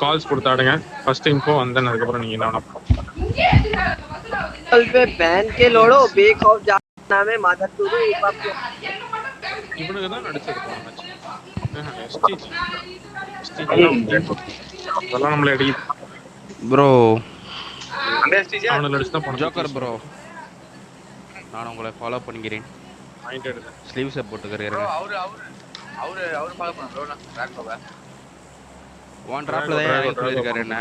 Calls கொடுத்தாடுங்க first info வந்து அதுக்கப்புறம் நீங்க என்ன வேணா कल पे बहन के लोड़ो बेक ऑफ जाना में मादर तू तो एक बाप இவனுக்கு தான் நடிச்சது போன மேட்ச் எஸ்டிஜி அதெல்லாம் நம்மள அடி ப்ரோ அவனை நடிச்சு தான் போன ஜோக்கர் ப்ரோ நான் உங்களை ஃபாலோ பண்ணிக்கிறேன் மைண்ட் எடுத்து ஸ்லீவ்ஸை போட்டுக்கிறேன் அவரு பார்க்க போறேன் ப்ரோ நான் ட்ராக் போவேன் ஒன் டிராப்ல தான் சொல்லியிருக்காரு என்ன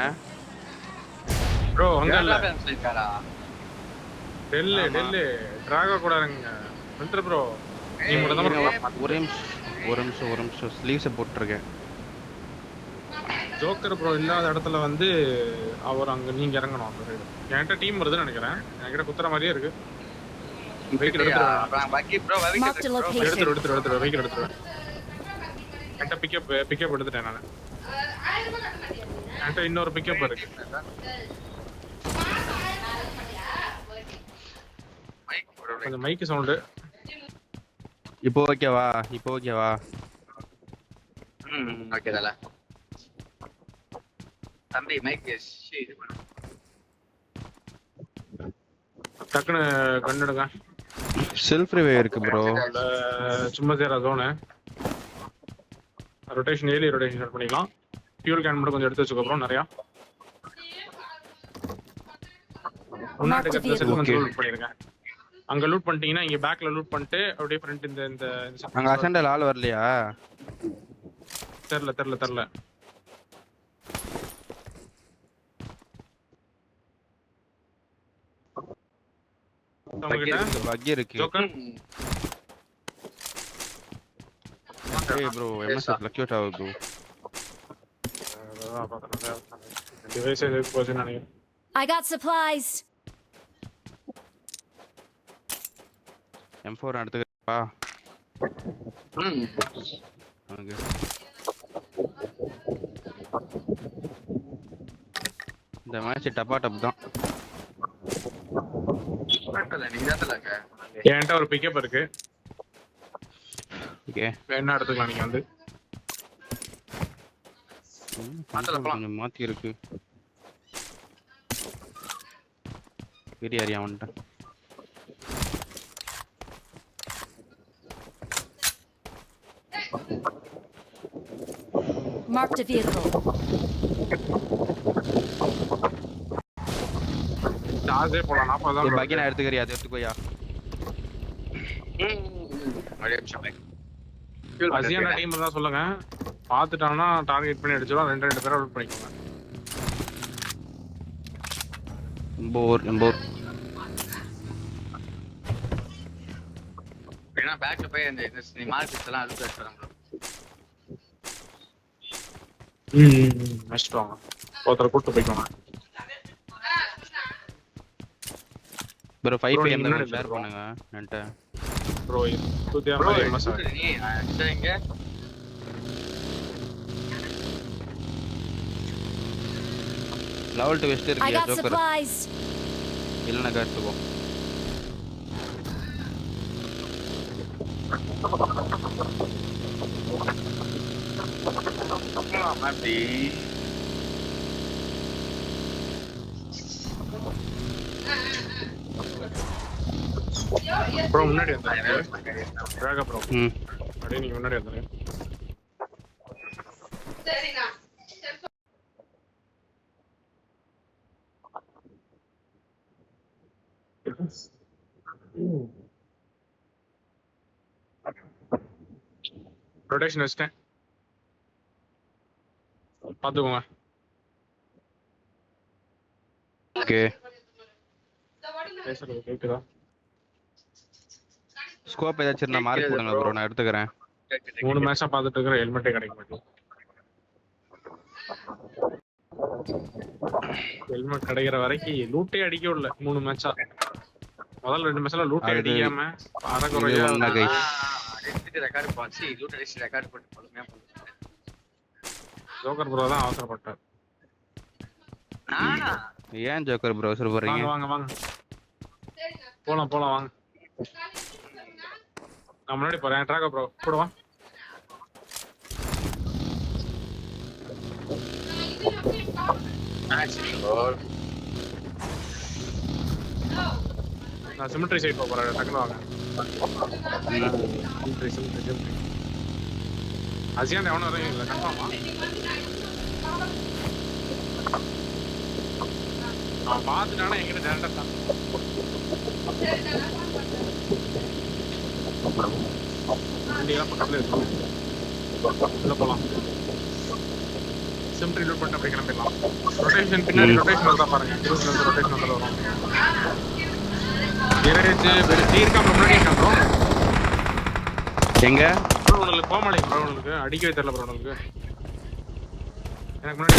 ப்ரோ அங்க இல்ல சொல்லிருக்காரா டெல்லு டிராகோ கூடாதுங்க வின்டர் ப்ரோ நீ மட்டும் தான் ஒரு நிமிஷம் ஸ்லீவ்ஸை போட்டுருக்கேன் ஜோக்கர் ப்ரோ இல்லாத இடத்துல வந்து அவர் அங்க நீங்க இறங்கணும் அந்த சைடு என்கிட்ட டீம் வருதுன்னு நினைக்கிறேன் என்கிட்ட குத்துற மாதிரியே இருக்கு வெஹிக்கிள் பாக்கி ப்ரோ எடுத்துரு வெஹிக்கிள் எடுத்துருவேன் என்கிட்ட பிக்கப் எடுத்துட்டேன் நான் என்கிட்ட இன்னொரு பிக்கப் இருக்கு கொஞ்சம் மைக்கு சவுண்டு இப்போ ஓகேவா ஓகே தல தம்பி மைக் இது பண்ணு டக்குன்னு கண்ணுடுங்க செல்ஃப் ரிவே இருக்கு ப்ரோ சும்மா சேரா ஜோனு ரொட்டேஷன் ஏலி ரொட்டேஷன் ஸ்டார்ட் பண்ணிக்கலாம் ஃபியூல் கேன் மட்டும் கொஞ்சம் எடுத்து வச்சுக்கோ ப்ரோ நிறையா முன்னாடி இருக்கிற செட் கொஞ்சம் லூட் பண்ணிருங்க அங்க லூட் பண்ணிட்டீங்கன்னா இங்க பேக்ல லூட் பண்ணிட்டு அப்படியே ஃப்ரண்ட் இந்த அங்க அசெண்டல் ஆள் வரலையா தெரியல பக்கி இருக்கு ஏய் ப்ரோ எம்எஸ் லக்யூட் ஆவு ப்ரோ டிவைஸ் எதுக்கு போச்சு நினைக்கிறேன் I got supplies. M4 எடுத்துக்கப்பா ஓகே இந்த மேட்ச் டப்பா டப் தான் என்கிட்ட ஒரு பிக்கப் இருக்கு ஓகே என்ன எடுத்துக்கலாம் நீங்க வந்து கொஞ்சம் மாத்தி இருக்கு பெரிய ஏரியா வந்துட்டேன் Marked a vehicle. சார்ஜே போலாம் 40 தான் பக்கி நான் எடுத்துக்கறியா அது எடுத்துக்கோயா அசியான டீம் தான் சொல்லுங்க பாத்துட்டானா டார்கெட் பண்ணி அடிச்சிரும் ரெண்டு பேரை அவுட் பண்ணிக்கோங்க எம்போர் ஏன்னா பேக்ல போய் அந்த நீ மார்க்கெட்ஸ் எல்லாம் அழுத்து வச்சுறாங்க நெக்ஸ்ட் வாங்க ஒருத்தரை கூட்டு போய்க்கோங்க ப்ரோ 5 என்ன ஷேர் பண்ணுங்க என்கிட்ட ப்ரோ துதியாம எம்எஸ் நீ அடிச்சீங்க லெவல் 2 வெஸ்ட் I இருக்கு got ஜோக்கர் supplies. இல்லனா காட்டுவோ அப்படி ப்ரோ முன்னாடி வந்தாங்க டிராகா ப்ரோ அப்படியே நீங்க முன்னாடி வந்தாங்க சரிண்ணா ரொட்டேஷன் வச்சிட்டேன் பாத்துக்கோங்க ஓகே பேசுறது கேக்குதா ஸ்கோப் ஏதாச்சும் இருந்தா மார்க் போடுங்க ப்ரோ நான் எடுத்துக்கறேன் 3 மேட்சா பாத்துட்டு இருக்கற ஹெல்மெட்டே கிடைக்க மாட்டேங்குது ஹெல்மெட் கிடைக்கிற வரைக்கும் லூட்டே அடிக்க விடல 3 மேட்சா முதல்ல 2 மேட்ச்ல லூட்டே அடிக்காம பாரகுறையா ரெக்கார்ட் போச்சு லூட் அடிச்சு ரெக்கார்ட் போட்டு பொறுமையா போடுங்க ஜோக்கர் ப்ரோ தான் அவசரப்பட்டார் ஏன் ஜோக்கர் ப்ரோ அவசர போறீங்க வாங்க வாங்க போலாம் வாங்க நான் முன்னாடி போறேன் ட்ராக் ப்ரோ கூட வா நான் சிமெட்ரி சைடு போறேன் டக்குனு வாங்க. சிமெட்ரி. அசியான் எவனும் வரையும் இல்லை கன்ஃபார்மா? அவன் பார்த்துட்டானா எங்கிட்ட டேரக்டா தான். வண்டியெல்லாம் பக்கத்துல இருக்கும். உள்ள போலாம். சிமெட்ரி லூட் பண்ணிட்டு அப்படியே கிளம்பிடலாம். ரொட்டேஷன் பின்னாடி ரொட்டேஷன் வந்தா பாருங்க. குரூஸ்ல இருந்து ரொட்டேஷன் வந்து வரும். முன்னாடி இருக்காங்க. எங்க உங்களுக்கு கோமாளிங்க ப்ரோ, உங்களுக்கு அடிக்கவே தெரியல ப்ரோ உங்களுக்கு. எனக்கு முன்னாடி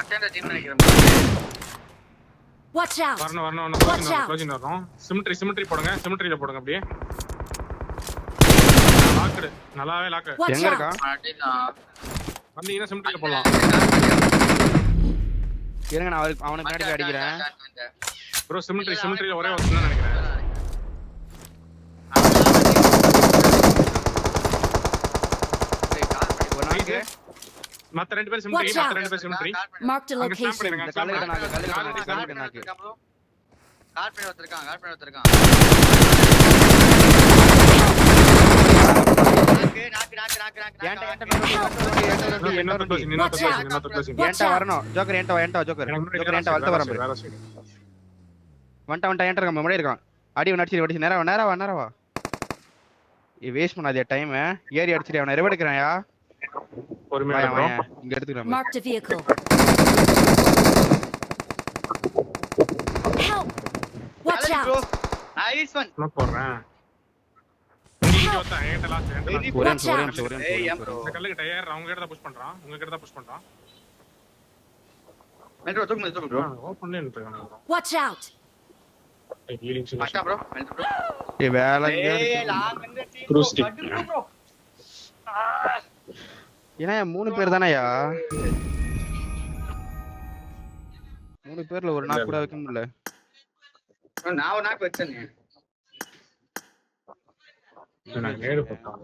அட்டெண்டர் டீம் நினைக்கிறேன். Watch out! வரணும் Watch out! க்ளோசிங் வரும். சிமெட்ரி போடுங்க. சிமெட்ரியில போடுங்க அப்படியே. லாக்டு நல்லாவே லாக். Watch எங்க out! இருக்கான்? அடிதான். வந்தீங்கன்னா சிமெட்ரியில போடலாம். இருங்க நான் அவனுக்கு முன்னாடி போய் அடிக்கிறேன். ப்ரோ சிமெட்ரியில ஒரே ஒரு தான் நினைக்கிறேன். ஒரு நாளைக்கு மத்த ரெண்டு பேர் சிமெட்ரி. Marked a அங்க ஸ்டாம்ப் location. பண்ணிருங்க. இந்த கல்லுகிட்ட நாக்கு நாக்கு கார் பண்ணி வச்சிருக்கான். ஏன்டா வரணும் ஜோக்கர் ஏன்டா ஜோக்கர் ஏன்டா வளர்த்து வரேன் வந்துட்டா ஏன்டா இருக்கான் முன்னாடி இருக்கான். அடி அடிச்சு நேரா வா வேஸ்ட் பண்ணாதே டைம். ஏறி அடிச்சிட்டு அவனை ரிவர்ட் எடுக்கிறான்யா. பொறுமையா இங்க எடுத்துக்கலாம். Marked a vehicle. Help! Watch out! Nice one. நான் போறேன். இங்க வந்தா ஏன்டா லாஸ்ட் Watch out! இந்த கல்லுக்கு டயர் அவங்க கிட்ட தான் புஷ் பண்றான். உங்க கிட்ட தான் புஷ் பண்றான். மெட்ரோ தூக்கு ப்ரோ. ஓபன்ல நின்னுட்டாங்க. Watch out! ஹீலிங் மாட்டா ப்ரோ. மெட்ரோ. வேலை Cruise team. ப்ரோ. ஏன்னா 3 பேர் தானேயா. 3 பேர்ல ஒரு நாள் கூட வைக்க முடியல. நான் ஒரு நாக்கு வச்சேன். நான் நேரு போட்டான்.